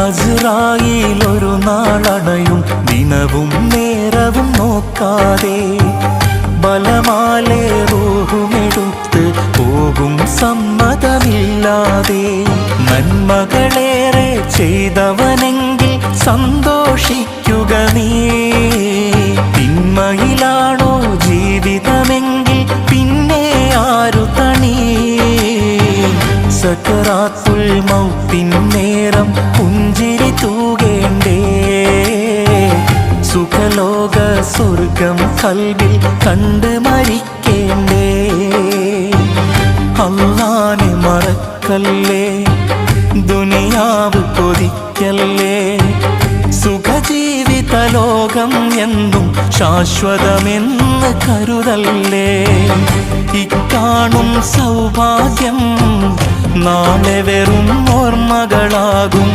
അസ്റായീൽ ഒരു നാളണയും ദിനവും നേരവും നോക്കാതെ ബലമാലെ റൂഹുമെടുത്ത് പോകും സമ്മതമില്ലാതെ. നന്മകളേറെ ചെയ്തവനെങ്കിൽ സന്തോഷിക്കുക നീ, തിന്മയിലാണോ ജീവിതമെങ്കിൽ പിന്നെ ആരു തണി. സക്കറാത്തുൽ മൗത്തിൻ നേരം പുഞ്ചിരി തൂകേണ്ടേ, സുഖലോക സ്വർഗം കൽവിൽ കണ്ട് മരിക്കേണ്ടേ. അല്ലാഹനെ മറക്കല്ലേ, ദുനിയാവ് കൊതിക്കല്ലേ, സുഖജീവിത ലോകം എന്നും ശാശ്വതമെന്ന് കരുതല്ലേ. ഇക്കാണും സൗഭാഗ്യം നാളെ വെറും ഓർമ്മകളാകും.